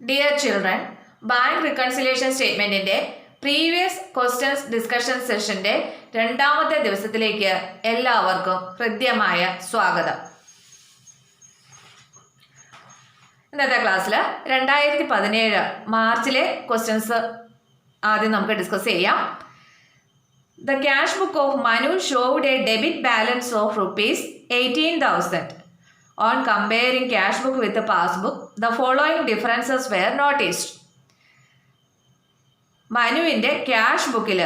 Dear children, Bank Reconciliation Statement-ന്റെ previous questions discussion സെഷന്റെ രണ്ടാമത്തെ ദിവസത്തിലേക്ക് എല്ലാവർക്കും ഹൃദ്യമായ സ്വാഗതം. ഇന്നത്തെ ക്ലാസ്സിൽ 2017 മാർച്ചിലെ ക്വസ്റ്റ്യൻസ് ആദ്യം നമുക്ക് ഡിസ്കസ് ചെയ്യാം. The cash book of Manu showed a debit balance of rupees 18,000. On comparing cash book with the passbook, the following differences were noticed. മനുവിൻ്റെ ക്യാഷ് ബുക്കിൽ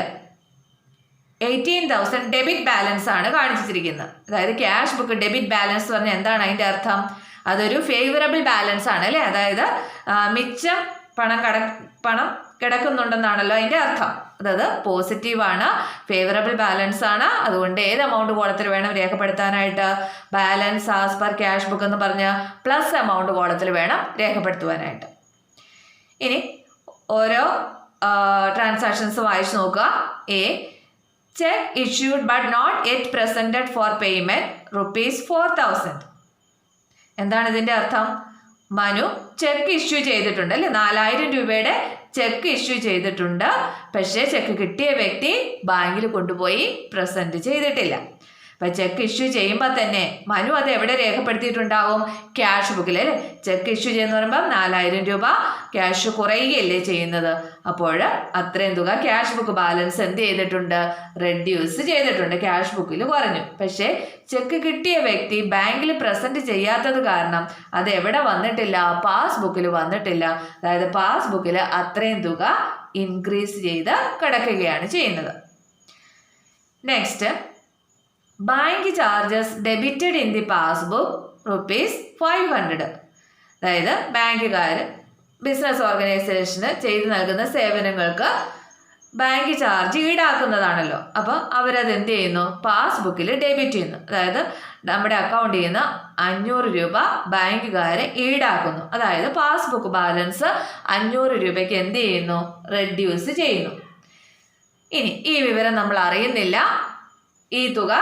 18,000 ഡെബിറ്റ് ബാലൻസ് ആണ് കാണിച്ചിരിക്കുന്നത്. അതായത് ക്യാഷ് ബുക്ക് ഡെബിറ്റ് ബാലൻസ് പറഞ്ഞാൽ എന്താണ് അതിൻ്റെ അർത്ഥം? അതൊരു ഫേവറബിൾ ബാലൻസ് ആണ് അല്ലേ? അതായത് മിച്ചം പണം കിടക്കുന്നുണ്ടെന്നാണല്ലോ അതിൻ്റെ അർത്ഥം. അതായത് പോസിറ്റീവാണ്, ഫേവറബിൾ ബാലൻസ് ആണ്. അതുകൊണ്ട് ഏത് എമൗണ്ട് കോളത്തിൽ വേണം രേഖപ്പെടുത്താനായിട്ട്? Balance as per cash book എന്ന് പറഞ്ഞ് പ്ലസ് എമൗണ്ട് കോളത്തിൽ വേണം രേഖപ്പെടുത്തുവാനായിട്ട്. ഇനി ഓരോ ട്രാൻസാക്ഷൻസ് വായിച്ചു നോക്കുക. A, cheque issued but not yet presented for payment ₹4,000. എന്താണ് ഇതിൻ്റെ അർത്ഥം? മനു ചെക്ക് ഇഷ്യൂ ചെയ്തിട്ടുണ്ട് അല്ലേ? 4,000 രൂപയുടെ ചെക്ക് ഇഷ്യൂ ചെയ്തിട്ടുണ്ട്. പക്ഷേ ചെക്ക് കിട്ടിയ വ്യക്തി ബാങ്കിൽ കൊണ്ടുപോയി പ്രസന്റ് ചെയ്തിട്ടില്ല. അപ്പം ചെക്ക് ഇഷ്യൂ ചെയ്യുമ്പോൾ തന്നെ മനു അത് എവിടെ രേഖപ്പെടുത്തിയിട്ടുണ്ടാവും? ക്യാഷ് ബുക്കിൽ അല്ലേ? ചെക്ക് ഇഷ്യൂ ചെയ്യുന്ന പറയുമ്പം 4,000 രൂപ ക്യാഷ് കുറയുകയല്ലേ ചെയ്യുന്നത്. അപ്പോൾ അത്രയും തുക ക്യാഷ് ബുക്ക് ബാലൻസ് എന്ത് ചെയ്തിട്ടുണ്ട്? റെഡ്യൂസ് ചെയ്തിട്ടുണ്ട്, ക്യാഷ് ബുക്കിൽ കുറഞ്ഞു. പക്ഷേ ചെക്ക് കിട്ടിയ വ്യക്തി ബാങ്കിൽ പ്രസന്റ് ചെയ്യാത്തത് കാരണം അത് എവിടെ വന്നിട്ടില്ല? പാസ്ബുക്കിൽ വന്നിട്ടില്ല. അതായത് പാസ്ബുക്കിൽ അത്രയും തുക ഇൻക്രീസ് ചെയ്ത് കിടക്കുകയാണ് ചെയ്യുന്നത്. Next, bank charges debited in the passbook ₹500. അതായത് ബാങ്കുകാർ ബിസിനസ് ഓർഗനൈസേഷന് ചെയ്തു നൽകുന്ന സേവനങ്ങൾക്ക് ബാങ്ക് ചാർജ് ഈടാക്കുന്നതാണല്ലോ. അപ്പോൾ അവരത് എന്ത് ചെയ്യുന്നു? പാസ്ബുക്കിൽ ഡെബിറ്റ് ചെയ്യുന്നു. അതായത് നമ്മുടെ അക്കൗണ്ടിൽ നിന്ന് 500 രൂപ ബാങ്കുകാരെ ഈടാക്കുന്നു. അതായത് പാസ്ബുക്ക് ബാലൻസ് 500 രൂപയ്ക്ക് എന്ത് ചെയ്യുന്നു? റെഡ്യൂസ് ചെയ്യുന്നു. ഇനി ഈ വിവരം നമ്മൾ അറിയുന്നില്ല. ഈ തുക,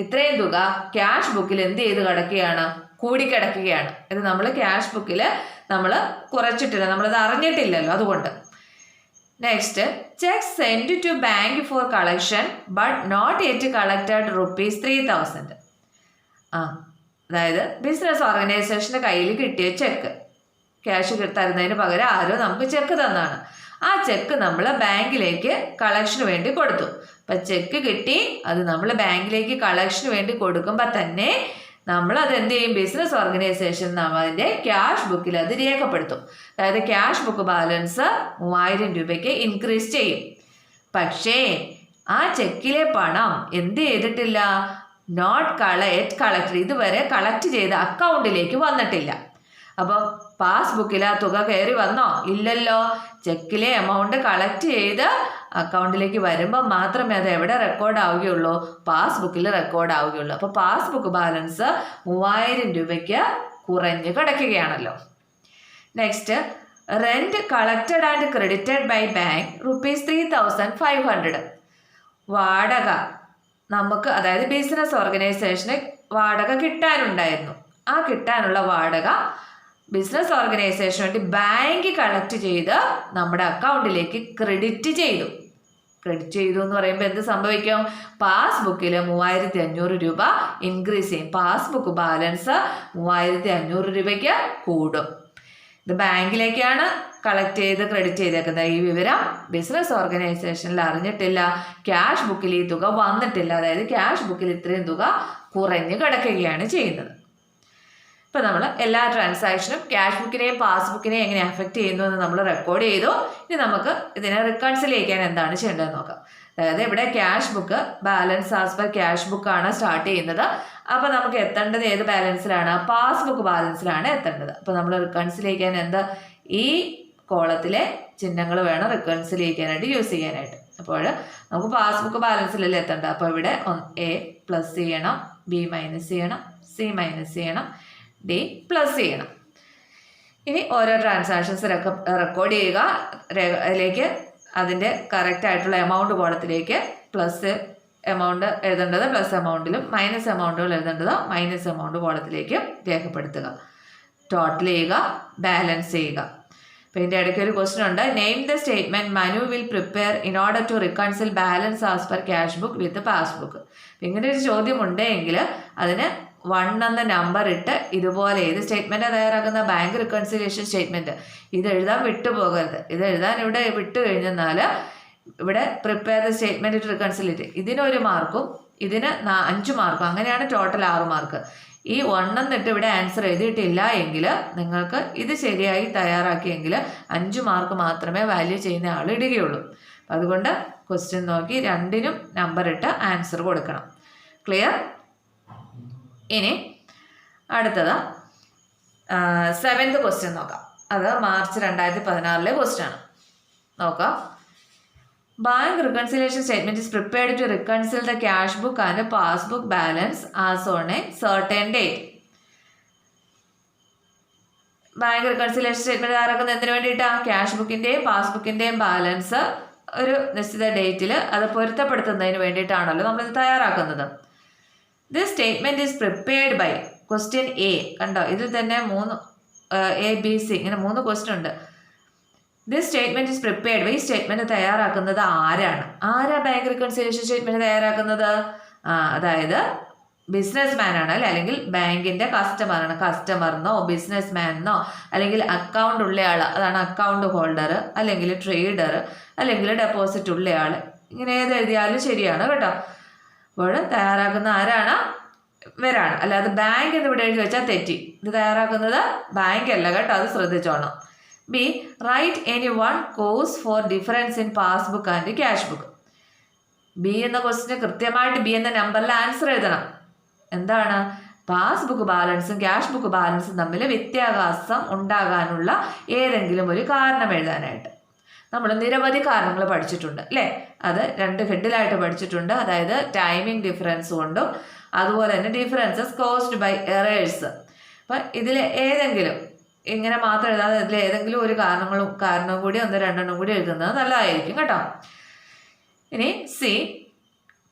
ഇത്രയും തുക ക്യാഷ് ബുക്കിൽ എന്ത് ചെയ്ത് കിടക്കുകയാണ്? കൂടിക്കിടക്കുകയാണ്. ഇത് നമ്മൾ ക്യാഷ് ബുക്കിൽ നമ്മൾ കുറച്ചിട്ടില്ല, നമ്മളത് അറിഞ്ഞിട്ടില്ലല്ലോ, അതുകൊണ്ട്. Next, cheque send to bank for collection but not yet collected ₹3,000. അതായത് ബിസിനസ് ഓർഗനൈസേഷൻ്റെ കയ്യിൽ കിട്ടിയ ചെക്ക്, ക്യാഷ് തരുന്നതിന് പകരം ആരോ നമുക്ക് ചെക്ക് തന്നാണ്. ആ ചെക്ക് നമ്മൾ ബാങ്കിലേക്ക് കളക്ഷന് വേണ്ടി കൊടുത്തു. അപ്പം ചെക്ക് കിട്ടി, അത് നമ്മൾ ബാങ്കിലേക്ക് കളക്ഷന് വേണ്ടി കൊടുക്കുമ്പോൾ തന്നെ നമ്മൾ അത് എന്ത് ചെയ്യും? ബിസിനസ് ഓർഗനൈസേഷൻ അതിൻ്റെ ക്യാഷ് ബുക്കിൽ അത് രേഖപ്പെടുത്തും. അതായത് ക്യാഷ് ബുക്ക് ബാലൻസ് 3,000 രൂപയ്ക്ക് ഇൻക്രീസ് ചെയ്യും. പക്ഷേ ആ ചെക്കിലെ പണം എന്ത് ചെയ്തിട്ടില്ല? നോട്ട് കളക്ട്, ഇതുവരെ കളക്ട് ചെയ്ത അക്കൗണ്ടിലേക്ക് വന്നിട്ടില്ല. അപ്പം പാസ്ബുക്കിൽ ആ തുക കയറി വന്നോ? ഇല്ലല്ലോ. ചെക്കിലെ എമൗണ്ട് കളക്ട് ചെയ്ത് അക്കൗണ്ടിലേക്ക് വരുമ്പോൾ മാത്രമേ അത് എവിടെ റെക്കോർഡ് ആവുകയുള്ളൂ? പാസ്ബുക്കിൽ റെക്കോർഡ് ആവുകയുള്ളൂ. അപ്പോൾ പാസ്ബുക്ക് ബാലൻസ് 3,000 രൂപയ്ക്ക് കുറഞ്ഞ് കിടക്കുകയാണല്ലോ. Next, rent collected and credited by bank ₹3,500. വാടക നമുക്ക്, അതായത് ബിസിനസ് ഓർഗനൈസേഷന് വാടക കിട്ടാനുണ്ടായിരുന്നു. ആ കിട്ടാനുള്ള വാടക ബിസിനസ് ഓർഗനൈസേഷന് വേണ്ടി ബാങ്ക് കളക്ട് ചെയ്ത് നമ്മുടെ അക്കൗണ്ടിലേക്ക് ക്രെഡിറ്റ് ചെയ്തു. ക്രെഡിറ്റ് ചെയ്തു എന്ന് പറയുമ്പോൾ എന്ത് സംഭവിക്കും? പാസ്ബുക്കിൽ 3,500 രൂപ ഇൻക്രീസ് ചെയ്യും. പാസ്ബുക്ക് ബാലൻസ് 3,500 രൂപയ്ക്ക് കൂടും. ഇത് ബാങ്കിലേക്കാണ് കളക്ട് ചെയ്ത് ക്രെഡിറ്റ് ചെയ്തേക്കുന്നത്. ഈ വിവരം ബിസിനസ് ഓർഗനൈസേഷനിൽ അറിഞ്ഞിട്ടില്ല. ക്യാഷ് ബുക്കിൽ ഈ തുക വന്നിട്ടില്ല. അതായത് ക്യാഷ് ബുക്കിൽ ഇത്രയും തുക കുറഞ്ഞ് കിടക്കുകയാണ് ചെയ്യുന്നത്. ഇപ്പം നമ്മൾ എല്ലാ ട്രാൻസാക്ഷനും ക്യാഷ് ബുക്കിനെയും പാസ്ബുക്കിനെയും എങ്ങനെ അഫക്റ്റ് ചെയ്യുന്നു എന്ന് നമ്മൾ റെക്കോർഡ് ചെയ്തു. ഇനി നമുക്ക് ഇതിനെ റിക്കൺസിൽ ചെയ്യാൻ എന്താണ് ചെയ്യേണ്ടതെന്ന് നോക്കാം. അതായത് ഇവിടെ cash book balance as per cash ബുക്കാണ് സ്റ്റാർട്ട് ചെയ്യുന്നത്. അപ്പോൾ നമുക്ക് എത്തേണ്ടത് ഏത് ബാലൻസിലാണ്? പാസ്ബുക്ക് ബാലൻസിലാണ് എത്തേണ്ടത്. അപ്പോൾ നമ്മൾ റിക്കൺസിൽ ചെയ്യാൻ എന്താ? ഈ കോളത്തിലെ ചിഹ്നങ്ങൾ വേണം റിക്കൺസിൽ ചെയ്യാനായിട്ട് യൂസ് ചെയ്യാനായിട്ട്. അപ്പോൾ നമുക്ക് പാസ്ബുക്ക് ബാലൻസിലല്ലേ എത്തേണ്ടത്. അപ്പോൾ ഇവിടെ A പ്ലസ് ചെയ്യണം, B മൈനസ് ചെയ്യണം, C മൈനസ് ചെയ്യണം, D പ്ലസ് ചെയ്യണം. ഇനി ഓരോ ട്രാൻസാക്ഷൻസ് റെക്കോർഡ് ചെയ്യുക. അതിലേക്ക് അതിൻ്റെ കറക്റ്റ് ആയിട്ടുള്ള എമൗണ്ട് കോളത്തിലേക്ക് പ്ലസ് എമൗണ്ട് എഴുതേണ്ടത് പ്ലസ് എമൗണ്ടിലും മൈനസ് എമൗണ്ടുകൾ എഴുതേണ്ടത് മൈനസ് എമൗണ്ട് കോളത്തിലേക്ക് രേഖപ്പെടുത്തുക. ടോട്ടൽ ചെയ്യുക, ബാലൻസ് ചെയ്യുക. അപ്പോൾ ഇതിൻ്റെ ഇടയ്ക്ക് ഒരു ക്വസ്റ്റ്യൻ ഉണ്ട്. Name the statement Manu will prepare in order to reconcile balance as per cash book with passbook. ഇങ്ങനെ ഒരു ചോദ്യം ഉണ്ടെങ്കിൽ അതിന് 1 എന്ന നമ്പർ ഇട്ട് ഇതുപോലെ ഏത് സ്റ്റേറ്റ്മെൻറ്റാണ് തയ്യാറാക്കുന്ന ബാങ്ക് റിക്കൺസിലിയേഷൻ സ്റ്റേറ്റ്മെൻറ്റ് ഇത് എഴുതാൻ വിട്ടുപോകരുത്. ഇത് എഴുതാൻ ഇവിടെ വിട്ടു കഴിഞ്ഞാൽ ഇവിടെ പ്രിപ്പയർ ദ സ്റ്റേറ്റ്മെൻറ്റ് ടു റിക്കൺസിലിയേറ്റ് ഇതിനൊരു മാർക്കും ഇതിന് 5 മാർക്കും, അങ്ങനെയാണ് ടോട്ടൽ 6 മാർക്ക്. ഈ 1 എന്നിട്ട് ഇവിടെ ആൻസർ എഴുതിയിട്ടില്ല എങ്കിൽ നിങ്ങൾക്ക് ഇത് ശരിയായി തയ്യാറാക്കിയെങ്കിൽ 5 മാർക്ക് മാത്രമേ വാല്യൂ ചെയ്യുന്ന ആൾ ഇടുകയുള്ളൂ. അതുകൊണ്ട് ക്വസ്റ്റ്യൻ നോക്കി 2നും നമ്പർ ഇട്ട് ആൻസർ കൊടുക്കണം. ക്ലിയർ? ഇനി അടുത്തത് 7th ക്വസ്റ്റ്യൻ നോക്കാം. അത് മാർച്ച് 2016 ക്വസ്റ്റ്യൻ ആണ്. നോക്കാം. Bank reconciliation statement is prepared to reconcile the cash book and passbook balance as on a certain date. Bank reconciliation statement തയ്യാറാക്കുന്നത് എന്തിനു വേണ്ടിയിട്ടാണ്? ക്യാഷ് ബുക്കിൻ്റെയും പാസ്ബുക്കിൻ്റെയും ബാലൻസ് ഒരു നിശ്ചിത ഡേറ്റിൽ അത് പൊരുത്തപ്പെടുത്തുന്നതിന് വേണ്ടിയിട്ടാണല്ലോ നമ്മളിത് തയ്യാറാക്കുന്നത്. This statement is prepared by question A. കണ്ടോ, ഇതിൽ തന്നെ 3 ABC ഇങ്ങനെ 3 ക്വസ്റ്റ്യൻ ഉണ്ട്. This statement is prepared by. ഈ സ്റ്റേറ്റ്മെൻറ്റ് തയ്യാറാക്കുന്നത് ആരാ ബാങ്ക് റിക്കൺസിലിയേഷൻ സ്റ്റേറ്റ്മെൻറ്റ് തയ്യാറാക്കുന്നത്? അതായത് ബിസിനസ് മാനാണ് അല്ലേ, അല്ലെങ്കിൽ ബാങ്കിൻ്റെ കസ്റ്റമറാണ്. കസ്റ്റമറിനോ ബിസിനസ് മാനോ അല്ലെങ്കിൽ അക്കൗണ്ട് ഉള്ളയാൾ, അതാണ് അക്കൗണ്ട് ഹോൾഡർ, അല്ലെങ്കിൽ ട്രേഡർ, അല്ലെങ്കിൽ ഡെപ്പോസിറ്റ് ഉള്ളയാൾ, ഇങ്ങനെ ഏത് എഴുതിയാലും ശരിയാണ് കേട്ടോ. അപ്പോൾ തയ്യാറാക്കുന്ന ആരാണ്? ഇവരാണ്. അല്ലാതെ ബാങ്ക് എന്ന് ഇവിടെ എഴുതി വെച്ചാൽ തെറ്റി. ഇത് തയ്യാറാക്കുന്നത് ബാങ്ക് അല്ല കേട്ടോ, അത് ശ്രദ്ധിച്ചോണം. B. Write any one cause for difference in passbook and cash book. B എന്ന ക്വസ്റ്റിന് കൃത്യമായിട്ട് ബി എന്ന നമ്പറിൽ ആൻസർ എഴുതണം. എന്താണ്? പാസ്ബുക്ക് ബാലൻസും ക്യാഷ് ബുക്ക് ബാലൻസും തമ്മിൽ വ്യത്യാസം ഉണ്ടാകാനുള്ള ഏതെങ്കിലും ഒരു കാരണം എഴുതാനായിട്ട്. നമ്മൾ നിരവധി കാരണങ്ങൾ പഠിച്ചിട്ടുണ്ട് അല്ലേ, അത് 2 ഹെഡിലായിട്ട് പഠിച്ചിട്ടുണ്ട്. അതായത് ടൈമിംഗ് ഡിഫറൻസ് കൊണ്ടും അതുപോലെ തന്നെ ഡിഫറൻസസ് കോസ്ഡ് ബൈ എറേഴ്സ്. അപ്പം ഇതിൽ ഏതെങ്കിലും ഇങ്ങനെ മാത്രം എഴുതാതെ ഇതിൽ ഏതെങ്കിലും ഒരു കാരണവും കൂടി 1-2 കൂടി എഴുതുന്നത് നല്ലതായിരിക്കും കേട്ടോ. ഇനി C.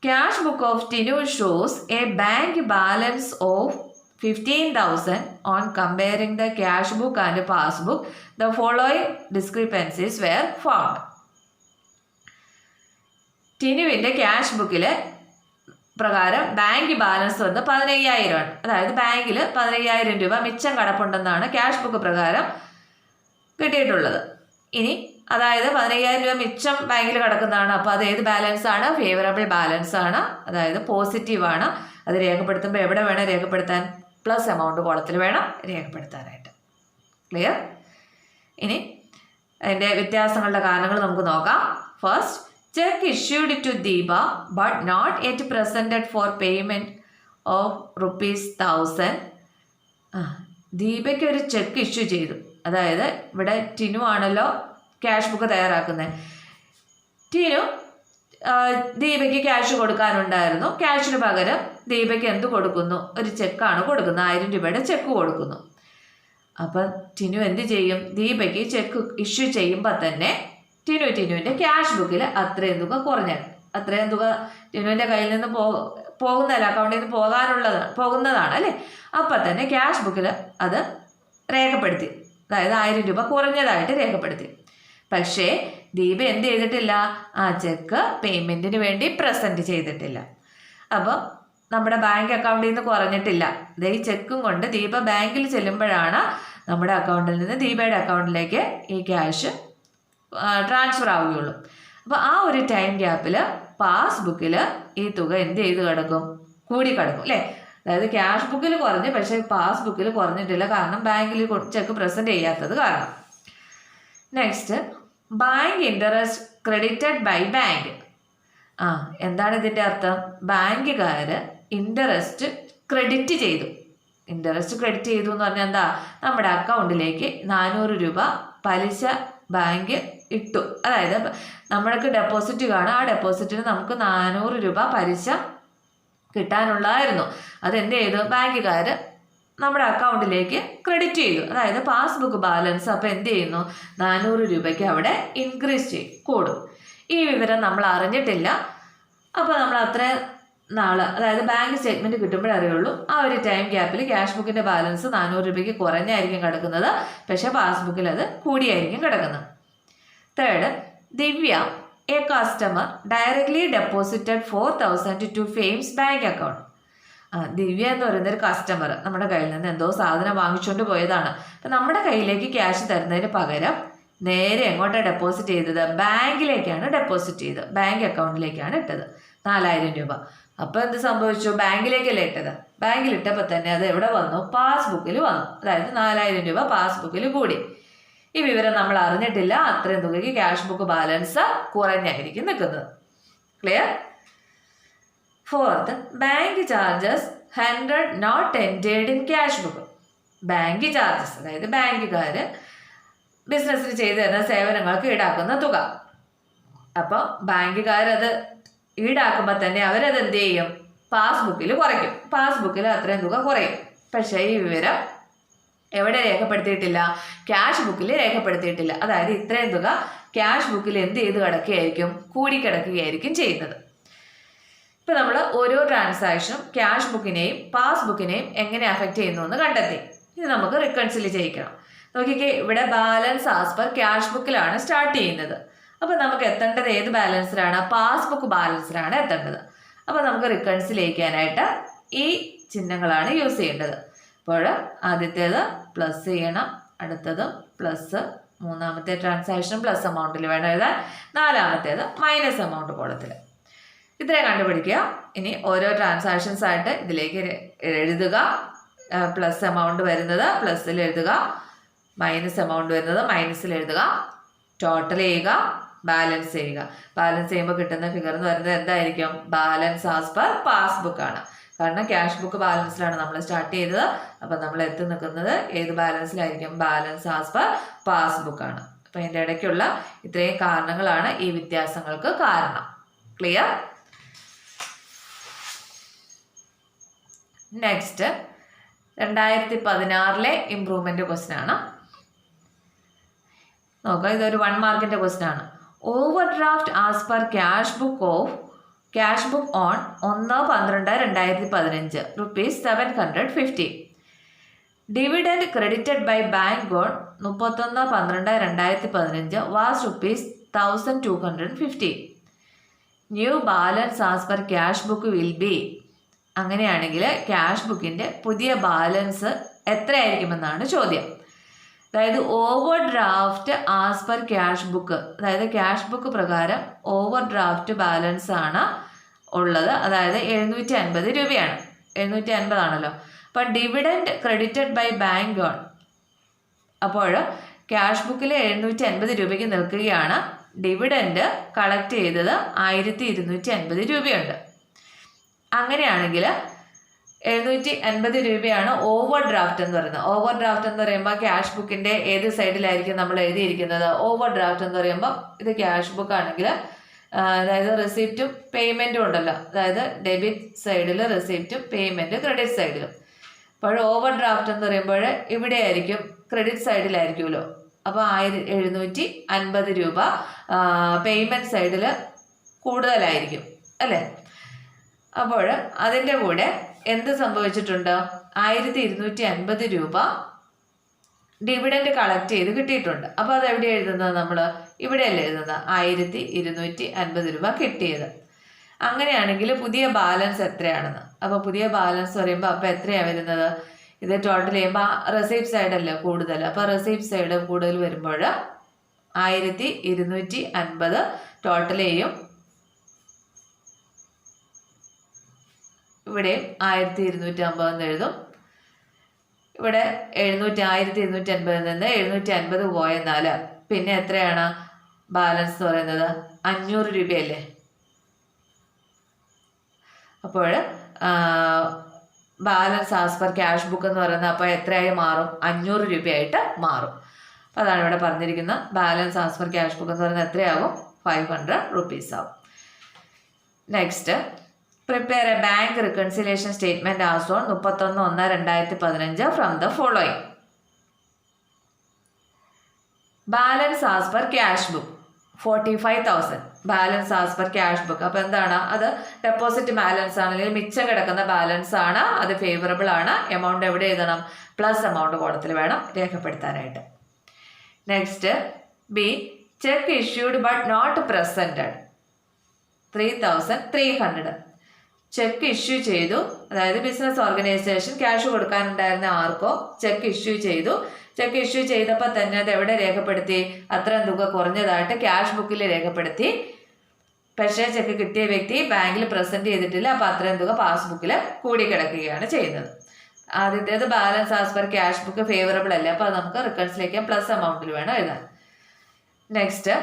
Cash book of Tinu shows A bank balance of 15,000 on comparing the cash book and passbook. The following discrepancies were found. ടിനുവിൻ്റെ ക്യാഷ് ബുക്കിലെ പ്രകാരം ബാങ്ക് ബാലൻസ് വന്ന് 15,000 ആണ്. അതായത് ബാങ്കിൽ 15,000 രൂപ മിച്ചം കടപ്പുണ്ടെന്നാണ് ക്യാഷ് ബുക്ക് പ്രകാരം കിട്ടിയിട്ടുള്ളത്. ഇനി അതായത് 15,000 രൂപ മിച്ചം ബാങ്കിൽ കിടക്കുന്നതാണ്. അപ്പോൾ അത് ഏത് ബാലൻസ് ആണ്? ഫേവറബിൾ ബാലൻസ് ആണ്, അതായത് പോസിറ്റീവ് ആണ്. അത് രേഖപ്പെടുത്തുമ്പോൾ എവിടെ വേണം രേഖപ്പെടുത്താൻ? പ്ലസ് എമൗണ്ട് കോളത്തിൽ വേണം രേഖപ്പെടുത്താനായിട്ട്. ക്ലിയർ? ഇനി അതിൻ്റെ വ്യത്യാസങ്ങളുടെ കാരണങ്ങൾ നമുക്ക് നോക്കാം. First, cheque issued to Deepa but not yet presented for payment of ₹1,000. ദീപയ്ക്ക് ഒരു ചെക്ക് ഇഷ്യൂ ചെയ്തു. അതായത് ഇവിടെ ടിനു ആണല്ലോ ക്യാഷ് ബുക്ക് തയ്യാറാക്കുന്നത്. ടിനു ദീപയ്ക്ക് ക്യാഷ് കൊടുക്കാനുണ്ടായിരുന്നു. ക്യാഷിന് പകരം ദീപയ്ക്ക് എന്ത് കൊടുക്കുന്നു? ഒരു ചെക്കാണ് കൊടുക്കുന്നത്. 1000 രൂപയുടെ ചെക്ക് കൊടുക്കുന്നു. അപ്പം ടിനു എന്ത് ചെയ്യും? ദീപയ്ക്ക് ചെക്ക് ഇഷ്യൂ ചെയ്യുമ്പോൾ തന്നെ ടിനുവിൻ്റെ ക്യാഷ് ബുക്കിൽ അത്രയും തുക അത്രയും തുക ടിനുവിൻ്റെ കയ്യിൽ നിന്ന് പോകുന്നതല്ല, അക്കൗണ്ടിൽ നിന്ന് പോകുന്നതാണ് അല്ലേ. അപ്പം തന്നെ ക്യാഷ് ബുക്കിൽ അത് രേഖപ്പെടുത്തി. അതായത് 1000 രൂപ കുറഞ്ഞതായിട്ട് രേഖപ്പെടുത്തി. പക്ഷേ ദീപ എന്ത് ചെയ്തിട്ടില്ല? ആ ചെക്ക് പേയ്മെൻറ്റിന് വേണ്ടി പ്രസൻറ്റ് ചെയ്തിട്ടില്ല. അപ്പം നമ്മുടെ ബാങ്ക് അക്കൗണ്ടിൽ നിന്ന് കുറഞ്ഞിട്ടില്ല. ഈ ചെക്കും കൊണ്ട് ദീപ ബാങ്കിൽ ചെല്ലുമ്പോഴാണ് നമ്മുടെ അക്കൗണ്ടിൽ നിന്ന് ദീപയുടെ അക്കൗണ്ടിലേക്ക് ഈ ക്യാഷ് ട്രാൻസ്ഫർ ആവുകയുള്ളൂ. അപ്പോൾ ആ ഒരു ടൈം ഗ്യാപ്പിൽ പാസ്ബുക്കിൽ ഈ തുക എന്ത് ചെയ്ത് കിടക്കും? കൂടി കിടക്കും അല്ലേ. അതായത് ക്യാഷ് ബുക്കിൽ കുറഞ്ഞ്, പക്ഷേ പാസ്ബുക്കിൽ കുറഞ്ഞിട്ടില്ല. കാരണം ബാങ്കിൽ ചെക്ക് പ്രസൻറ്റ് ചെയ്യാത്തത് കാരണം. Next, bank interest credited by bank. എന്താണ് ഇതിൻ്റെ അർത്ഥം? ബാങ്കുകാർ ഇൻട്രസ്റ്റ് ക്രെഡിറ്റ് ചെയ്തു. ഇൻട്രസ്റ്റ് ക്രെഡിറ്റ് ചെയ്തു എന്ന് പറഞ്ഞാൽ എന്താ? നമ്മുടെ അക്കൗണ്ടിലേക്ക് 400 രൂപ പലിശ ബാങ്ക് ഇട്ടു. അതായത് നമ്മൾക്ക് ഡെപ്പോസിറ്റ് കാണാം, ആ ഡെപ്പോസിറ്റിന് നമുക്ക് 400 രൂപ പലിശ കിട്ടാനുള്ളതായിരുന്നു. അതെന്ത് ചെയ്തു? ബാങ്കുകാർ നമ്മുടെ അക്കൗണ്ടിലേക്ക് ക്രെഡിറ്റ് ചെയ്തു. അതായത് പാസ്ബുക്ക് ബാലൻസ് അപ്പോൾ എന്ത് ചെയ്യുന്നു? 400 രൂപയ്ക്ക് അവിടെ ഇൻക്രീസ് കൂടും. ഈ വിവരം നമ്മൾ അറിഞ്ഞിട്ടില്ല. അപ്പോൾ നമ്മൾ അത്ര നാളെ, അതായത് ബാങ്ക് സ്റ്റേറ്റ്മെന്റ് കിട്ടുമ്പോഴേ അറിയുള്ളൂ. ആ ഒരു ടൈം ഗ്യാപ്പിൽ ക്യാഷ് ബുക്കിന്റെ ബാലൻസ് 400 രൂപയ്ക്ക് കുറഞ്ഞായിരിക്കും കിടക്കുന്നത്, പക്ഷെ പാസ്ബുക്കിൽ അത് കൂടിയായിരിക്കും കിടക്കുന്നത്. Third, Divya a customer directly deposited 4,000 to Fame's bank account. Divya എന്ന് പറയുന്നൊരു കസ്റ്റമർ നമ്മുടെ കയ്യിൽ നിന്ന് എന്തോ സാധനം വാങ്ങിച്ചുകൊണ്ട് പോയതാണ്. അപ്പം നമ്മുടെ കയ്യിലേക്ക് ക്യാഷ് തരുന്നതിന് പകരം നേരെ എങ്ങോട്ടാണ് ഡെപ്പോസിറ്റ് ചെയ്തത്? ബാങ്കിലേക്കാണ് ഡെപ്പോസിറ്റ് ചെയ്തത്, ബാങ്ക് അക്കൗണ്ടിലേക്കാണ് ഇട്ടത് 4000 രൂപ. അപ്പോൾ എന്ത് സംഭവിച്ചു? ബാങ്കിലേക്കല്ലേ ഇട്ടത്. ബാങ്കിൽ ഇട്ടപ്പോൾ തന്നെ അത് എവിടെ വന്നു? പാസ്ബുക്കിൽ വന്നു. അതായത് 4000 രൂപ പാസ്ബുക്കിൽ കൂടി. ഈ വിവരം നമ്മൾ അറിഞ്ഞിട്ടില്ല, അത്രയും തുകയ്ക്ക് ക്യാഷ് ബുക്ക് ബാലൻസ് കുറഞ്ഞായിരിക്കും നിൽക്കുന്നത്. Clear? Fourth, bank charges 100 not entered in cash book. Bank charges, അതായത് ബാങ്കുകാർ ബിസിനസ്സിൽ ചെയ്തു തരുന്ന സേവനങ്ങൾക്ക് ഈടാക്കുന്ന തുക. അപ്പോൾ ബാങ്കുകാരത് ഈടാക്കുമ്പോൾ തന്നെ അവരത് എന്ത് ചെയ്യും? പാസ്ബുക്കിൽ കുറയ്ക്കും. പാസ്ബുക്കിൽ അത്രയും തുക കുറയും. പക്ഷേ ഈ വിവരം എവിടെ രേഖപ്പെടുത്തിയിട്ടില്ല? ക്യാഷ് ബുക്കിൽ രേഖപ്പെടുത്തിയിട്ടില്ല. അതായത് ഇത്രയും തുക ക്യാഷ് ബുക്കിൽ എന്ത് ചെയ്ത് കിടക്കുകയായിരിക്കും? കൂടിക്കിടക്കുകയായിരിക്കും ചെയ്യുന്നത്. ഇപ്പം നമ്മൾ ഓരോ ട്രാൻസാക്ഷനും ക്യാഷ് ബുക്കിനെയും പാസ്ബുക്കിനെയും എങ്ങനെ അഫക്റ്റ് ചെയ്യുന്നു എന്ന് കണ്ടെത്തി. ഇനി നമുക്ക് റിക്കൺസിൽ ചെയ്യിക്കണം. നോക്കിക്കേ, ഇവിടെ ബാലൻസ് ആസ് പെർ ക്യാഷ് ബുക്കിലാണ് സ്റ്റാർട്ട് ചെയ്യുന്നത്. അപ്പോൾ നമുക്ക് എത്തേണ്ടത് ഏത് ബാലൻസിലാണ്? പാസ്ബുക്ക് ബാലൻസിലാണ് എത്തേണ്ടത്. അപ്പോൾ നമുക്ക് റിക്കൺസിൽ ചെയ്യിക്കാനായിട്ട് ഈ ചിഹ്നങ്ങളാണ് യൂസ് ചെയ്യേണ്ടത്. അപ്പോൾ ആദ്യത്തേത് പ്ലസ് ചെയ്യണം, അടുത്തത് പ്ലസ്, മൂന്നാമത്തെ ട്രാൻസാക്ഷൻ പ്ലസ് എമൗണ്ടിൽ വേണം എഴുതാൻ, നാലാമത്തേത് മൈനസ് എമൗണ്ട് കോളത്തിൽ. ഇത്രയും കണ്ടുപിടിക്കുക. ഇനി ഓരോ ട്രാൻസാക്ഷൻസ് ആയിട്ട് ഇതിലേക്ക് എഴുതുക. പ്ലസ് എമൗണ്ട് വരുന്നത് പ്ലസ്സിൽ എഴുതുക, മൈനസ് എമൗണ്ട് വരുന്നത് മൈനസിൽ എഴുതുക, ടോട്ടൽ ചെയ്യുക, ബാലൻസ് ചെയ്യുക. ബാലൻസ് ചെയ്യുമ്പോൾ കിട്ടുന്ന ഫിഗർ എന്ന് പറയുന്നത് എന്തായിരിക്കും? ബാലൻസ് ആസ് പെർ പാസ്ബുക്ക് ആണ്. കാരണം ക്യാഷ് ബുക്ക് ബാലൻസിലാണ് നമ്മൾ സ്റ്റാർട്ട് ചെയ്തത്. അപ്പം നമ്മൾ എത്തി നിൽക്കുന്നത് ഏത് ബാലൻസിലായിരിക്കും? ബാലൻസ് ആസ് പെർ പാസ്ബുക്ക് ആണ്. അപ്പം ഇതിൻ്റെ ഇടയ്ക്കുള്ള ഇത്രയും കാരണങ്ങളാണ് ഈ വ്യത്യാസങ്ങൾക്ക് കാരണം. ക്ലിയർ? നെക്സ്റ്റ് 2016 ഇംപ്രൂവ്മെന്റ് ക്വസ്റ്റ്യൻ ആണ്. നോക്കുക, ഇതൊരു 1 മാർക്കിന്റെ ക്വസ്റ്റ്യൻ ആണ്. Overdraft as per cash book on 1/12/2015 ₹750. Dividend credited by bank on 31/12/2015 was ₹1250. New balance as per cash book will be. അങ്ങനെയാണെങ്കിൽ ക്യാഷ് ബുക്കിൻ്റെ പുതിയ ബാലൻസ് എത്രയായിരിക്കുമെന്നാണ് ചോദ്യം. അതായത് overdraft as per cash book, അതായത് ക്യാഷ് ബുക്ക് പ്രകാരം overdraft balance ആണ് ഉള്ളത്. അതായത് 750 രൂപയാണ്. 750 ആണല്ലോ. അപ്പം dividend credited by bank on, അപ്പോൾ ക്യാഷ് ബുക്കിൽ 750 രൂപയ്ക്ക് നിൽക്കുകയാണ്. ഡിവിഡൻഡ് കളക്ട് ചെയ്തത് 1250 രൂപയുണ്ട്. അങ്ങനെയാണെങ്കിൽ 750 രൂപയാണ് ഓവർ ഡ്രാഫ്റ്റ് എന്ന് പറയുന്നത്. ഓവർ ഡ്രാഫ്റ്റ് എന്ന് പറയുമ്പോൾ ക്യാഷ് ബുക്കിൻ്റെ ഏത് സൈഡിലായിരിക്കും നമ്മൾ എഴുതിയിരിക്കുന്നത്? ഓവർ ഡ്രാഫ്റ്റ് എന്ന് പറയുമ്പോൾ ഇത് ക്യാഷ് ബുക്ക് ആണെങ്കിൽ, അതായത് റെസിപ്റ്റും പേയ്മെൻറ്റും ഉണ്ടല്ലോ. അതായത് ഡെബിറ്റ് സൈഡിൽ റെസിപ്റ്റും പേയ്മെൻറ്റ് ക്രെഡിറ്റ് സൈഡിലും. അപ്പോൾ ഓവർ ഡ്രാഫ്റ്റ് എന്ന് പറയുമ്പോൾ ഇവിടെ ആയിരിക്കും, ക്രെഡിറ്റ് സൈഡിലായിരിക്കുമല്ലോ. അപ്പോൾ 1750 രൂപ പേയ്മെൻറ്റ് സൈഡിൽ കൂടുതലായിരിക്കും അല്ലേ? അപ്പോൾ അതിൻ്റെ കൂടെ എന്ത് സംഭവിച്ചിട്ടുണ്ട്? 1250 രൂപ ഡിവിഡൻഡ് കളക്ട് ചെയ്ത് കിട്ടിയിട്ടുണ്ട്. അപ്പോൾ അത് എവിടെ എഴുതുന്നത്? നമ്മൾ ഇവിടെയല്ലേ എഴുതുന്നത്? 1250 രൂപ കിട്ടിയത്. അങ്ങനെയാണെങ്കിൽ പുതിയ ബാലൻസ് എത്രയാണെന്ന്. അപ്പോൾ പുതിയ ബാലൻസ് പറയുമ്പോൾ അപ്പോൾ എത്രയാണ് വരുന്നത്? ഇത് ടോട്ടൽ ചെയ്യുമ്പോൾ റെസിപ്റ്റ് സൈഡല്ലേ കൂടുതൽ. അപ്പോൾ റെസിപ്റ്റ് സൈഡ് കൂടുതൽ വരുമ്പോൾ 1250 ടോട്ടൽ ചെയ്യും. ഇവിടെ 1250 എന്ന് എഴുതും. ഇവിടെ 1250 നിന്ന് 750 പോയെന്നാൽ പിന്നെ എത്രയാണ് ബാലൻസ് എന്ന് പറയുന്നത്? 500 രൂപയല്ലേ? അപ്പോൾ balance as per cash book എന്ന് പറയുന്നത് അപ്പോൾ എത്രയായി മാറും? 500 രൂപയായിട്ട് മാറും. അപ്പോൾ അതാണ് ഇവിടെ പറഞ്ഞിരിക്കുന്നത്. Balance as per cash book എന്ന് പറയുന്നത് എത്രയാകും? 500 rupees ആവും. Next, prepare a bank reconciliation statement as on 31/1/2015 from the following. Balance as per cash book 45,000 balance as per cash book. അപ്പോൾ എന്താണ് അത്? ഡെപ്പോസിറ്റ് ബാലൻസ് ആണ്, അല്ലെങ്കിൽ മിച്ചം കിടക്കുന്ന ബാലൻസ് ആണ്, അത് ഫേവറബിൾ ആണ്. എമൗണ്ട് എവിടെ എഴുതണം? പ്ലസ് എമൗണ്ട് കോളത്തിൽ വേണം രേഖപ്പെടുത്താനായിട്ട്. Next B, cheque issued but not presented 3,300. Cheque issue ചെയ്തു, അതായത് ബിസിനസ് ഓർഗനൈസേഷൻ ക്യാഷ് കൊടുക്കാനുണ്ടായിരുന്ന ആർക്കോ ചെക്ക് ഇഷ്യൂ ചെയ്തു. ചെക്ക് ഇഷ്യൂ ചെയ്തപ്പോൾ തന്നെ അത് എവിടെ രേഖപ്പെടുത്തി? അത്രയും തുക കുറഞ്ഞതായിട്ട് ക്യാഷ് ബുക്കിൽ രേഖപ്പെടുത്തി. പക്ഷേ ചെക്ക് കിട്ടിയ വ്യക്തി ബാങ്കിൽ പ്രസന്റ് ചെയ്തിട്ടില്ല, അപ്പോൾ അത്രയും തുക പാസ്ബുക്കിൽ കൂടിക്കിടക്കുകയാണ് ചെയ്യുന്നത്. ആദ്യത്തേത് balance as per cash book favourable അല്ലേ, അപ്പോൾ അത് നമുക്ക് റിക്കൺസിലേക്ക് പ്ലസ് എമൗണ്ടിൽ വേണം എഴുതാൻ. Next,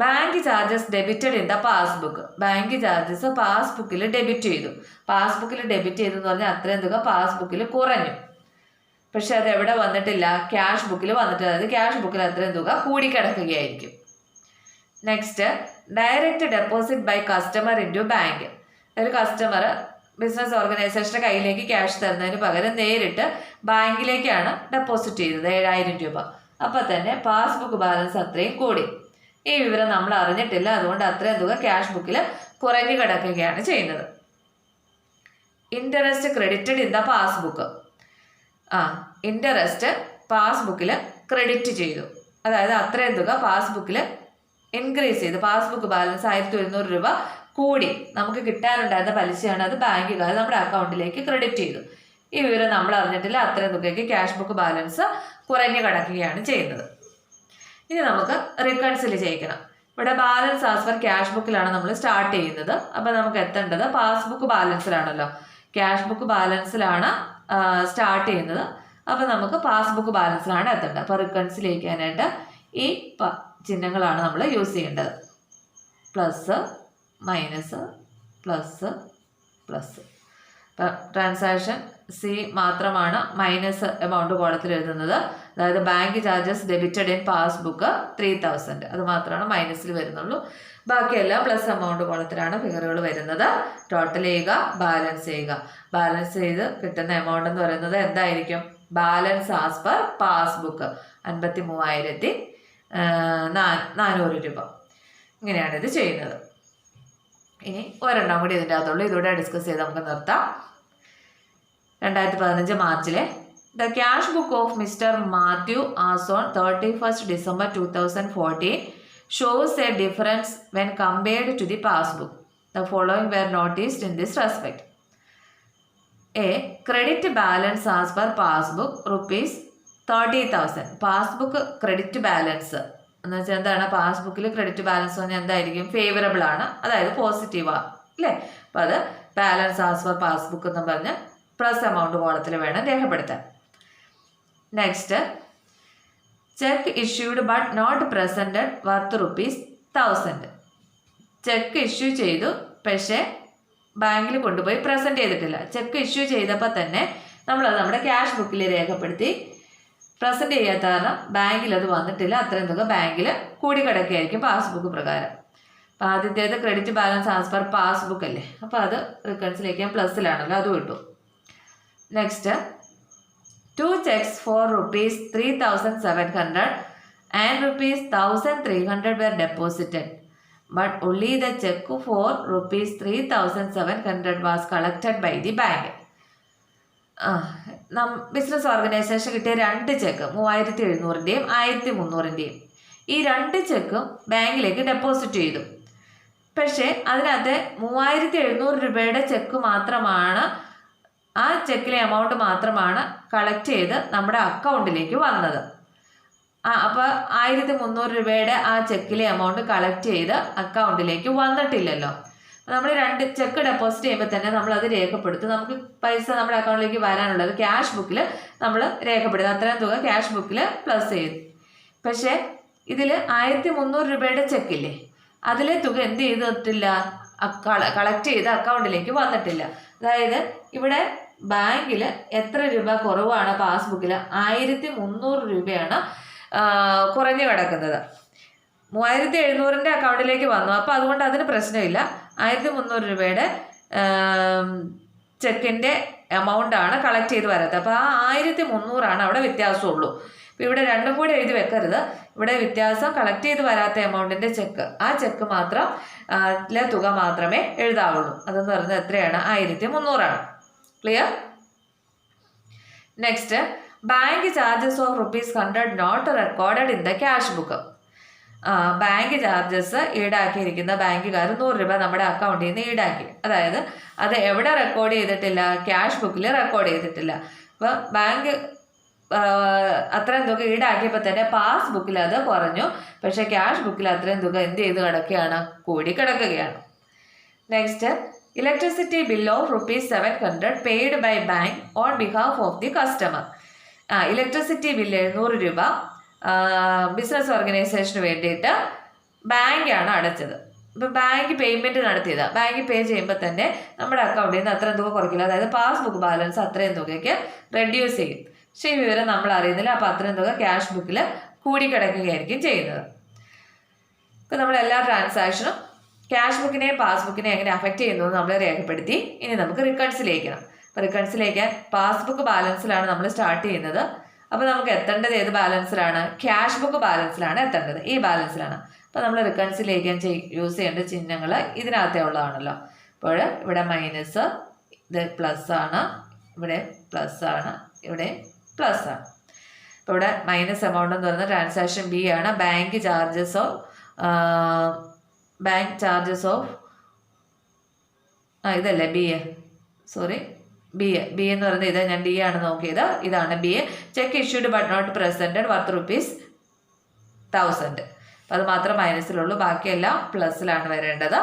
bank charges debited in the passbook. Bank charges പാസ്ബുക്കിൽ ഡെബിറ്റ് ചെയ്തു. പാസ്ബുക്കിൽ ഡെബിറ്റ് ചെയ്തു എന്ന് പറഞ്ഞാൽ അത്രയും തുക പാസ്ബുക്കിൽ കുറഞ്ഞു. പക്ഷെ അത് എവിടെ വന്നിട്ടില്ല? ക്യാഷ് ബുക്കിൽ വന്നിട്ടില്ല. അതായത് ക്യാഷ് ബുക്കിൽ അത്രയും തുക കൂടിക്കിടക്കുകയായിരിക്കും. Next, direct deposit by customer into bank. ഒരു കസ്റ്റമർ ബിസിനസ് ഓർഗനൈസേഷൻ്റെ കയ്യിലേക്ക് ക്യാഷ് തരുന്നതിന് പകരം നേരിട്ട് ബാങ്കിലേക്കാണ് ഡെപ്പോസിറ്റ് ചെയ്തത് 7,000 രൂപ. അപ്പം തന്നെ പാസ്ബുക്ക് ബാലൻസ് അത്രയും കൂടി. ഈ വിവരം നമ്മൾ അറിഞ്ഞിട്ടില്ല, അതുകൊണ്ട് അത്രയും തുക ക്യാഷ് ബുക്കിൽ കുറഞ്ഞു കിടക്കുകയാണ് ചെയ്യുന്നത്. Interest credited in the passbook. Interest പാസ്ബുക്കിൽ ക്രെഡിറ്റ് ചെയ്തു, അതായത് അത്രയും തുക പാസ്ബുക്കിൽ ഇൻക്രീസ് ചെയ്തു. പാസ്ബുക്ക് ബാലൻസ് 1,100 രൂപ കൂടി. നമുക്ക് കിട്ടാനുണ്ടായിരുന്ന പലിശയാണ്, അത് ബാങ്കുകാർ നമ്മുടെ അക്കൗണ്ടിലേക്ക് ക്രെഡിറ്റ് ചെയ്തു. ഈ വിവരം നമ്മൾ അറിഞ്ഞിട്ടില്ല, അത്രയും തുകയ്ക്ക് ക്യാഷ് ബുക്ക് ബാലൻസ് കുറഞ്ഞു കിടക്കുകയാണ് ചെയ്യുന്നത്. ഇനി നമുക്ക് റിക്കൺസിൽ ചെയ്യിക്കണം. ഇവിടെ ബാലൻസ് ആസ് പെർ ക്യാഷ് ബുക്കിലാണ് നമ്മൾ സ്റ്റാർട്ട് ചെയ്യുന്നത്. അപ്പോൾ നമുക്ക് എത്തേണ്ടത് പാസ്ബുക്ക് ബാലൻസിലാണല്ലോ. ക്യാഷ് ബുക്ക് ബാലൻസിലാണ് സ്റ്റാർട്ട് ചെയ്യുന്നത്. അപ്പോൾ നമുക്ക് പാസ്ബുക്ക് ബാലൻസിലാണ് എത്തേണ്ടത്. അപ്പോൾ റിക്കൺസിൽ ചെയ്യിക്കാനായിട്ട് ഈ ചിഹ്നങ്ങളാണ് നമ്മൾ യൂസ് ചെയ്യേണ്ടത്. Plus, minus, plus, plus. ഇപ്പം ട്രാൻസാക്ഷൻ സി മാത്രമാണ് മൈനസ് എമൗണ്ട് കോളത്തിൽ എഴുതുന്നത്. അതായത് bank charges debited in passbook 3,000, അത് മാത്രമാണ് മൈനസിൽ വരുന്നുള്ളൂ. ബാക്കിയെല്ലാം പ്ലസ് എമൗണ്ട് കോളത്തിലാണ് ഫിഗറുകൾ വരുന്നത്. ടോട്ടൽ ചെയ്യുക, ബാലൻസ് ചെയ്യുക. ബാലൻസ് ചെയ്ത് കിട്ടുന്ന എമൗണ്ട് എന്ന് പറയുന്നത് എന്തായിരിക്കും? ബാലൻസ് ആസ് പെർ പാസ്ബുക്ക് 53,400 രൂപ. ഇങ്ങനെയാണ് ഇത് ചെയ്യുന്നത്. ഇനി ഒരെണ്ണം കൂടി ഇതിൻ്റെ അകത്തുള്ളൂ, ഇതൂടെ ഡിസ്കസ് ചെയ്ത് നമുക്ക് നിർത്താം. 2015 മാർച്ചിലെ the cash book of mister Mathew as on 31st December 2014 shows a difference when compared to the passbook. The following were noticed in this respect. A, credit balance as per passbook ₹30,000. Passbook credit balance എന്ന് വെച്ചാൽ എന്താണ്? പാസ്ബുക്കിൽ credit balance പറഞ്ഞാൽ എന്തായിരിക്കും? Favourable ആണ്, അതായത് പോസിറ്റീവാണ് അല്ലേ. അപ്പോൾ അത് ബാലൻസ് ആസ് പെർ പാസ്ബുക്ക് എന്ന് പറഞ്ഞ് പ്ലസ് എമൗണ്ട് കോളത്തിൽ വേണം രേഖപ്പെടുത്താൻ. Next, cheque issued but not presented worth ₹1,000. Cheque issue ചെയ്തു, പക്ഷേ ബാങ്കിൽ കൊണ്ടുപോയി പ്രസൻറ്റ് ചെയ്തിട്ടില്ല. ചെക്ക് ഇഷ്യൂ ചെയ്തപ്പോൾ തന്നെ നമ്മളത് നമ്മുടെ ക്യാഷ് ബുക്കിൽ രേഖപ്പെടുത്തി. പ്രസൻറ്റ് ചെയ്യാത്ത കാരണം ബാങ്കിൽ അത് വന്നിട്ടില്ല. അത്രയും തുക ബാങ്കിൽ കൂടിക്കിടക്കുകയായിരിക്കും പാസ്ബുക്ക് പ്രകാരം. അപ്പോൾ ആദ്യത്തേത് credit balance as per passbook അല്ലേ, അപ്പോൾ അത് റിക്കൺസിലേക്ക് പ്ലസ്സിലാണല്ലോ, അത് കിട്ടും. Next, 2 checks for ₹3,700 and ₹1,300 were deposited, but only the check for ₹3,700 was collected by the bank. Business organisation കിട്ടിയ 2 ചെക്ക് 3,700-ൻ്റെയും 1,300-ൻ്റെയും ഈ 2 ചെക്കും ബാങ്കിലേക്ക് ഡെപ്പോസിറ്റ് ചെയ്തു. പക്ഷേ അതിനകത്ത് 3,700 രൂപയുടെ ചെക്ക് മാത്രമാണ്, ആ ചെക്കിലെ എമൗണ്ട് മാത്രമാണ് കളക്ട് ചെയ്ത് നമ്മുടെ അക്കൗണ്ടിലേക്ക് വന്നത്. അപ്പോൾ 1,300 രൂപയുടെ ആ ചെക്കിലെ എമൗണ്ട് കളക്ട് ചെയ്ത് അക്കൗണ്ടിലേക്ക് വന്നിട്ടില്ലല്ലോ. നമ്മൾ 2 ചെക്ക് ഡെപ്പോസിറ്റ് ചെയ്യുമ്പോൾ തന്നെ നമ്മൾ അത് രേഖപ്പെടുത്തും. നമുക്ക് പൈസ നമ്മുടെ അക്കൗണ്ടിലേക്ക് വരാനുള്ളത് ക്യാഷ് ബുക്കിൽ നമ്മൾ രേഖപ്പെടുത്തും. അത്രയും തുക ക്യാഷ് ബുക്കിൽ പ്ലസ് ചെയ്തു. പക്ഷേ ഇതിൽ 1,300 രൂപയുടെ ചെക്കില്ലേ, അതിലെ തുക എന്ത് ചെയ്തിട്ടില്ല? കളക്ട് ചെയ്ത് അക്കൗണ്ടിലേക്ക് വന്നിട്ടില്ല. അതായത് ഇവിടെ ബാങ്കിൽ എത്ര രൂപ കുറവാണ്? പാസ്ബുക്കിൽ 1,300 രൂപയാണ് കുറഞ്ഞു കിടക്കുന്നത്. 3,700-ൻ്റെ അക്കൗണ്ടിലേക്ക് വന്നു. അപ്പോൾ അതുകൊണ്ട് അതിന് പ്രശ്നമില്ല. 1,300 രൂപയുടെ ചെക്കിൻ്റെ എമൗണ്ടാണ് കളക്ട് ചെയ്ത് വരാത്തത്. അപ്പോൾ ആ 1,300 അവിടെ വ്യത്യാസമുള്ളൂ. അപ്പോൾ ഇവിടെ രണ്ടും കൂടി എഴുതി വെക്കരുത്. ഇവിടെ വ്യത്യാസം കളക്ട് ചെയ്ത് വരാത്ത എമൗണ്ടിൻ്റെ ചെക്ക്, ആ ചെക്ക് മാത്രം തുക മാത്രമേ എഴുതാവുള്ളൂ. അതെന്ന് പറയുന്നത് എത്രയാണ്? 1300. Clear? Next, bank charges of ₹100 not recorded in the cash book. Bank charges ഈടാക്കിയിരിക്കുന്ന ബാങ്കുകാർ 100 രൂപ നമ്മുടെ അക്കൗണ്ടിൽ നിന്ന് ഈടാക്കി. അതായത് അത് എവിടെ റെക്കോർഡ് ചെയ്തിട്ടില്ല? ക്യാഷ് ബുക്കിൽ റെക്കോർഡ് ചെയ്തിട്ടില്ല. അപ്പോൾ ബാങ്ക് അത്രയും തുക ഈടാക്കിയപ്പോൾ തന്നെ പാസ്ബുക്കിൽ അത് കുറഞ്ഞു. പക്ഷേ ക്യാഷ് ബുക്കിൽ അത്രയും തുക എന്ത് ചെയ്ത് കിടക്കുകയാണ്? കൂടി കിടക്കുകയാണ്. Next, electricity bill of ₹700 paid by bank on behalf of the customer. Electricity bill 700 രൂപ ബിസിനസ് ഓർഗനൈസേഷന് വേണ്ടിയിട്ട് ബാങ്കാണ് അടച്ചത്. ഇപ്പം ബാങ്ക് പേയ്മെൻറ്റ് നടത്തിയതാണ്. ബാങ്ക് പേ ചെയ്യുമ്പോൾ തന്നെ നമ്മുടെ അക്കൗണ്ടിൽ നിന്ന് അത്രയും തുക കുറയ്ക്കില്ല. അതായത് പാസ്ബുക്ക് ബാലൻസ് അത്രയും തുകയ്ക്ക് റെഡ്യൂസ് ചെയ്യും. പക്ഷേ ഈ വിവരം നമ്മൾ അറിയുന്നില്ല. അപ്പോൾ അത്രയും തുക ക്യാഷ് ബുക്കിൽ കൂടിക്കിടക്കുകയായിരിക്കും ചെയ്യുന്നത്. ഇപ്പം നമ്മൾ എല്ലാ ട്രാൻസാക്ഷനും ക്യാഷ് ബുക്കിനെയും പാസ്ബുക്കിനെയും എങ്ങനെ അഫക്റ്റ് ചെയ്യുന്നു നമ്മൾ രേഖപ്പെടുത്തി. ഇനി നമുക്ക് റിക്കൺസിലേക്കണം. അപ്പോൾ റിക്കൺസിലേക്കാൻ പാസ്ബുക്ക് ബാലൻസിലാണ് നമ്മൾ സ്റ്റാർട്ട് ചെയ്യുന്നത്. അപ്പോൾ നമുക്ക് എത്തേണ്ടത് ഏത് ബാലൻസിലാണ്? ക്യാഷ് ബുക്ക് ബാലൻസിലാണ് എത്തേണ്ടത്. ഈ ബാലൻസിലാണ്. അപ്പോൾ നമ്മൾ റിക്കൺസിലേക്കാൻ യൂസ് ചെയ്യേണ്ട ചിഹ്നങ്ങൾ ഇതിനകത്തേ ഉള്ളതാണല്ലോ. അപ്പോൾ ഇവിടെ മൈനസ്, ഇത് പ്ലസ് ആണ്, ഇവിടെ പ്ലസ് ആണ്, ഇവിടെ പ്ലസ് ആണ്. അപ്പോൾ ഇവിടെ മൈനസ് എമൗണ്ട് എന്ന് പറയുന്നത് ട്രാൻസാക്ഷൻ ബി ആണ്. ബാങ്ക് ചാർജസ് ഓഫ് ഇതല്ലേ ബി എ, സോറി ബി എന്ന് പറയുന്നത് ഇത് ഞാൻ ഡി ആണ് നോക്കിയത്. ഇതാണ് B A. Cheque issued but not presented worth ₹1000. അപ്പോൾ അത് മാത്രം മൈനസിലുള്ളൂ. ബാക്കിയെല്ലാം പ്ലസ്സിലാണ് വരേണ്ടത്.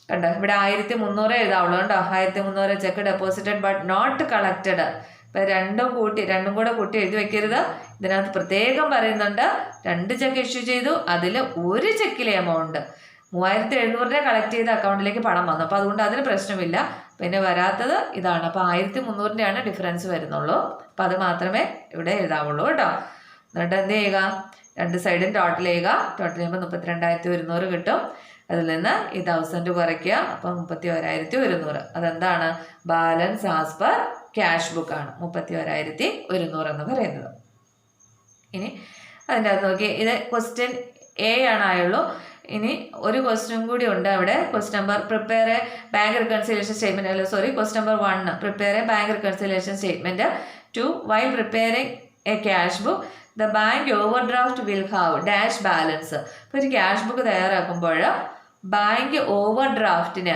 കണ്ടോ, ഇവിടെ 1300 എഴുതാവുള്ളൂ. കണ്ടോ, 1300 cheque deposited but not collected. ഇപ്പം രണ്ടും കൂടെ കൂട്ടി എഴുതി വെക്കരുത്. ഇതിനകത്ത് പ്രത്യേകം പറയുന്നുണ്ട് 2 ചെക്ക് ഇഷ്യൂ ചെയ്തു, അതിൽ ഒരു ചെക്കിലെ എമൗണ്ട് 3700 കളക്ട് ചെയ്ത അക്കൗണ്ടിലേക്ക് പണം വന്നു. അപ്പോൾ അതുകൊണ്ട് അതിന് പ്രശ്നമില്ല. പിന്നെ വരാത്തത് ഇതാണ്. അപ്പോൾ 1300 ഡിഫറൻസ് വരുന്നുള്ളൂ. അപ്പോൾ അത് മാത്രമേ ഇവിടെ എഴുതാവുള്ളൂ കേട്ടോ. എന്നിട്ട് എന്ത് ചെയ്യുക? 2 സൈഡും ടോട്ടൽ ചെയ്യുക. ടോട്ടൽ ചെയ്യുമ്പോൾ 32,100 കിട്ടും. അതിൽ നിന്ന് ഈ 1000 കുറയ്ക്കുക. അപ്പം 31,100. അതെന്താണ്? ബാലൻസ് ആസ് പെർ ക്യാഷ് ബുക്കാണ് 31,100 എന്ന് പറയുന്നത്. ഇനി അതിൻ്റെ അകത്ത് നോക്കി, ഇത് ക്വസ്റ്റ്യൻ എ ആണ് ആയുള്ളൂ. ഇനി ഒരു ക്വസ്റ്റ്യൻ കൂടി ഉണ്ട് അവിടെ. Question number prepare a bank reconciliation statement, അല്ല sorry, question number 1 prepare a bank reconciliation statement. 2 while preparing a cash book the bank overdraft will have dash balance. ഇപ്പോൾ ഒരു ക്യാഷ് ബുക്ക് തയ്യാറാക്കുമ്പോൾ bank ഓവർ ഡ്രാഫ്റ്റിന്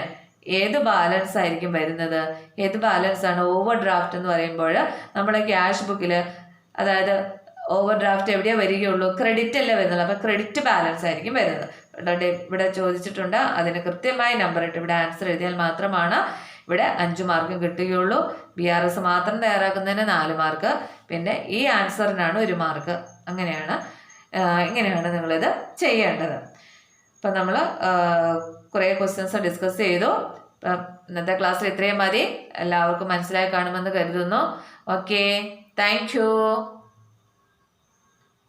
ഏത് balance ആയിരിക്കും വരുന്നത്? ഏത് ബാലൻസ് ആണ് ഓവർ ഡ്രാഫ്റ്റ് എന്ന് പറയുമ്പോൾ? നമ്മുടെ ക്യാഷ് ബുക്കിൽ, അതായത് ഓവർ ഡ്രാഫ്റ്റ് എവിടെയാണ് വരികയുള്ളൂ? ക്രെഡിറ്റ് അല്ലേ വരുന്നുള്ളൂ. അപ്പോൾ ക്രെഡിറ്റ് ബാലൻസ് ആയിരിക്കും വരുന്നത്. ഇവിടെ ചോദിച്ചിട്ടുണ്ട്, അതിന് കൃത്യമായി നമ്പർ ഇട്ട് ഇവിടെ ആൻസർ എഴുതിയാൽ മാത്രമാണ് ഇവിടെ 5 മാർക്കും കിട്ടുകയുള്ളൂ. BRS മാത്രം തയ്യാറാക്കുന്നതിന് 4 മാർക്ക്, പിന്നെ ഈ ആൻസറിനാണ് 1 മാർക്ക്. ഇങ്ങനെയാണ് നിങ്ങളിത് ചെയ്യേണ്ടത്. അപ്പം നമ്മൾ കുറേ ക്വസ്റ്റ്യൻസ് ഡിസ്കസ് ചെയ്തു. അപ്പം ഇന്നത്തെ ക്ലാസ്സിൽ ഇത്രയും മതി. എല്ലാവർക്കും മനസ്സിലായി കാണുമെന്ന് കരുതുന്നു. Okay, thank you.